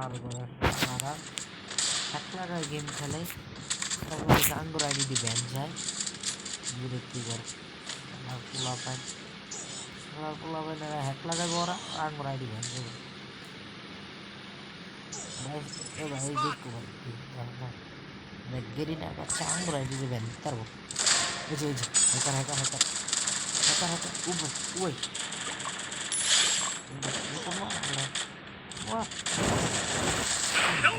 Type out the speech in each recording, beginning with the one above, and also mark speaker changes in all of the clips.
Speaker 1: শালার করে শালারা এক লাগায় গেম খেলে তারপরে গাঙ্গুর আইডি ব্যান যায় বিরক্তি করে শালার পোলা পায় হ্যাক লাগাবে ওরা গাঙ্গুর আইডি ব্যান করবে ভাই এ ভাই এই দেখো ভাই ভাই গেরিনার বাচ্চা আঙ্গুর আইডি ব্যান দিতে পারবো এই যে hacker hacker hacker hacker hacker ওই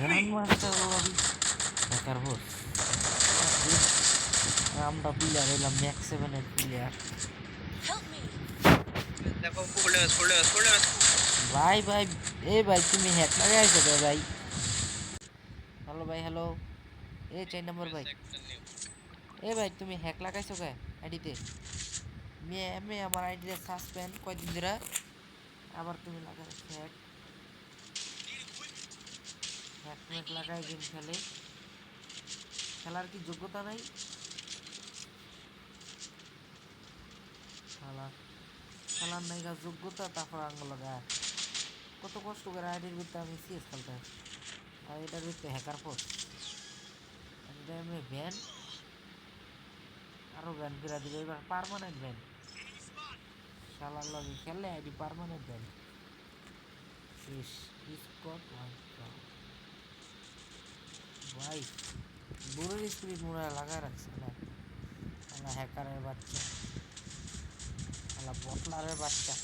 Speaker 1: গ্র্যান্ডমাস্টার লবি হ্যাকার বস আমরা প্লেয়ার এলাম ম্যাক্স 7 এর প্লেয়ার ভাই ভাই এ ভাই তুমি হ্যাক লাগাই আছো রে ভাই হ্যালো ভাই হ্যালো এ 4 নম্বর ভাই এ ভাই তুমি হ্যাক লাগাইছো কে আইডিতে মে আমার আইডিতে সাসপেন্ড কয়দিন ধরে আবার তুমি লাগাইছো হ্যাক হ্যাক লাগাই গেম খেলে খেলার কি যোগ্যতা নাই খেলার নাইগা যোগ্যতা তারপর আঙ্গুল লাগায় কত কষ্ট করে আইডির ভিতরে আমি সিএস খেলতে আর এটার ভিতরে হ্যাকার পোস্ট আমি ব্যান আরো ব্যান করে দিবে এবার পার্মানেন্ট ব্যান শালার লগে খেললে আইডি পার্মানেন্ট ব্যান শেষ স্কট ভাই দূরের স্পিরিট মনে হয় লাগায় রাখছে না শালা হ্যাকারের বাচ্চা শালা বটলারের বাচ্চা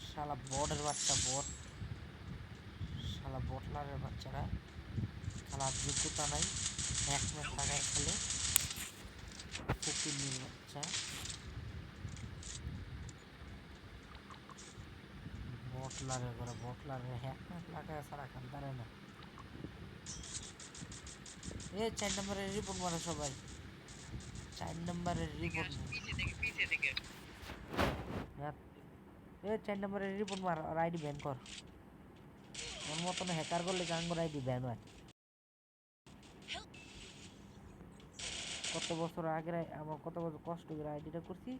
Speaker 1: শালা বটের বাচ্চা বট শালা বটলারের বাচ্চারা খেলার যোগ্যতা নাই এক ম্যাচ লাগায় খেলে ফকির বাচ্চা বটলারের করে বটলারের এক ম্যাচ লাগায় সারা খেলতে না এ 4 নম্বরের রিপোর্ট মারো সবাই 4 নম্বরের রিপোর্ট এ 4 নম্বরের রিপোর্ট মার আর আইডি ব্যান কর ওর মতন হ্যাকার করলে গাঙ্গুর আইডি ব্যান হয় কত বছর আগে আমার কত বছর কষ্ট করে আইডিটা করছি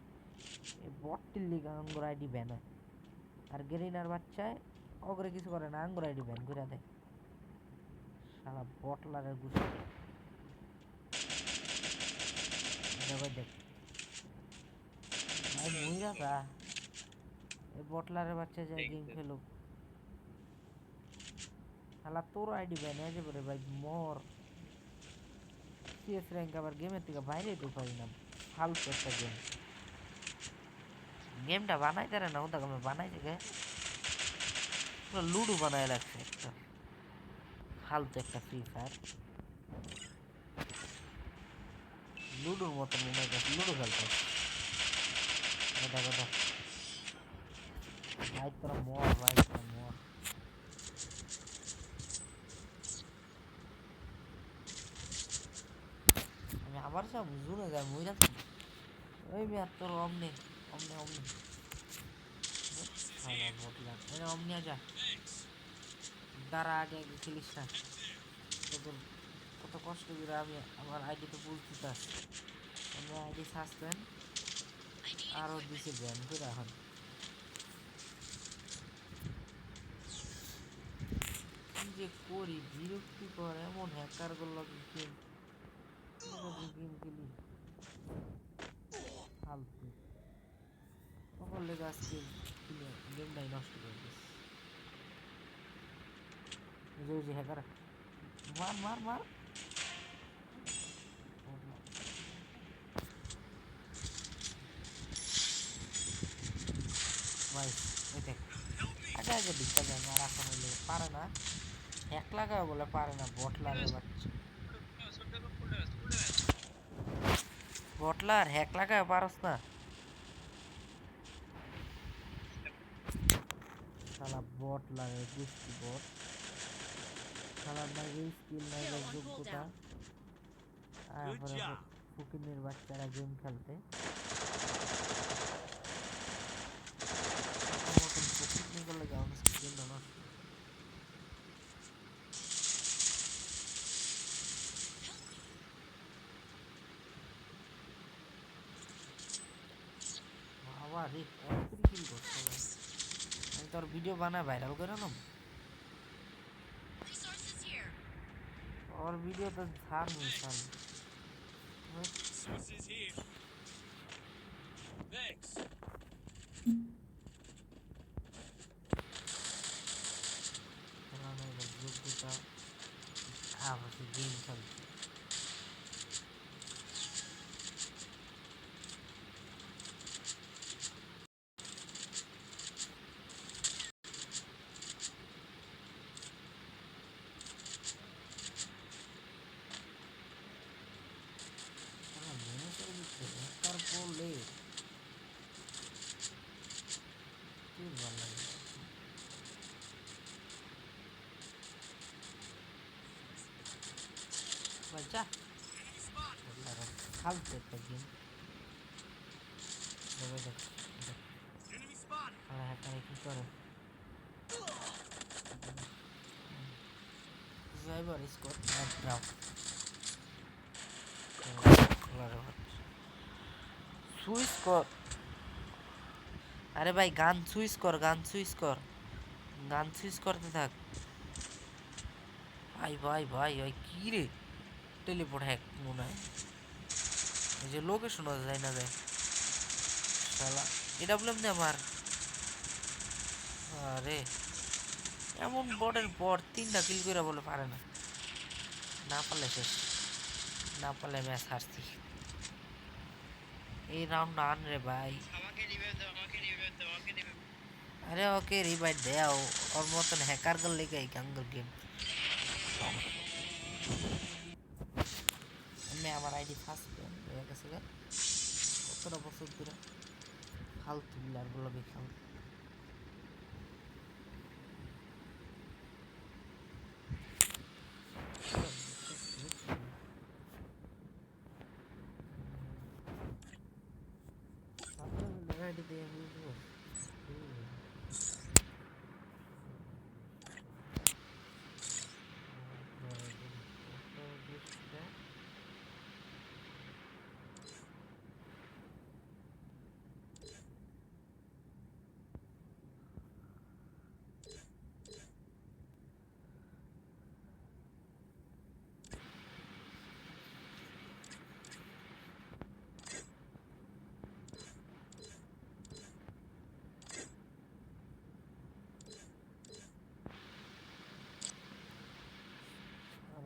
Speaker 1: এই বটটির লিগে গাঙ্গুর আইডি ব্যান হয় আর গেরিনার বাচ্চায় অগরে কিছু করে না আঙ্গুর আইডি ব্যান করে দেয় শালা বটলারের গুছি দেখ ভাই মহিলা তা এই বটলারের বাচ্চা যায় গেম খেলুক শালা তোর আইডি ব্যান হয়ে যাবে রে ভাই মর সিএস র্যাঙ্ক আবার গেমের থেকে বাইরে তো পারি না ফালতু একটা গেমটা বানাই তারা না ওটা আমি বানাই থেকে লুডো বানায় লাগছে একটা ফালতু একটা ফ্রি ফায়ার লুডোর মতন মনে হয় লুডো খেলতে এটা কথা ভাই তোরা মর ভাই তোরা মর আমি আবার সব জুনে যাই মহিলা ওই মেয়ে তোর অমনি অমনি অমনি অমনি যা দাঁড়া আগে খেলিস না তোর কত কষ্ট করে আমি আমার আইডি তো বুঝতে চাচ্ছি আমি আইডি সাসপেন্ড আরও দিছে ব্যান করে এখন কি যে করি বিরক্তিকর এমন হ্যাকার গুলো গেম খেলি ফালতু সকল লেগে আজকে গেমটাই নষ্ট করে দিচ্ছে যে হ্যাকার মার মার মার ভাই এই দেখ আগে আগে দিকটা যায় আর এখন হইলে পারে না এক লাগাও বলে পারে না বটলার বাচ্চা বটলার হ্যাক লাগাও পারস না শালা বটলারের গুষ্টি বট শালার নাই স্কিল নাই যোগ্যতা তারপরে ফুকিনের বাচ্চারা গেম খেলতে মতন ফুকিনি করলে গেমটা নষ্ট বাবা রে 31 কিল করছে আমি তো তোর ভিডিও বানায় ভাইরাল করে নাম ওর ভিডিও তো ছাড় নি ছাড় যোগ্যতা আবার গেম খেলছে করলে কি ভালো লাগে বাচ্চা ফালতু একটা গেম দেবে দেখ হ্যাঁ কি করে ড্রাইভার স্কোর ড্রাফ সুইচ কর আরে ভাই গান সুইচ কর গান সুইচ করতে থাক ভাই ওই কি রে টেলিপোর্ট হ্যাক মনে হয় এই যে লোকেশন যায় না যায় শালা এটা বললাম না আমার আরে এমন বটের পর 3টা কিল করে বলে পারে না না পারলে শেষ না পারলে ম্যাচ হারছি এই রাউন্ড আন রে ভাই আরে ওকে রিভাইভ দেও ওর মতন হ্যাকার করলে এই গাঙ্গল গেম আমি আমার আইডি ফার্স্ট হয়ে গেছে কতটা বছর ধরে ফালতু প্লেয়ারগুলো বেখাল আইডি দিয়ে বুঝবো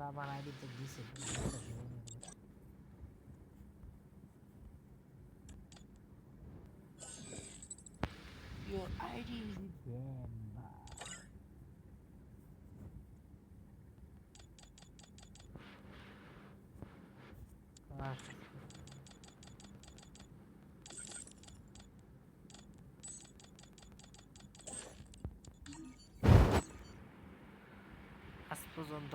Speaker 1: আমার আইডিতে দিছে Your ID is Demba. আজ পর্যন্ত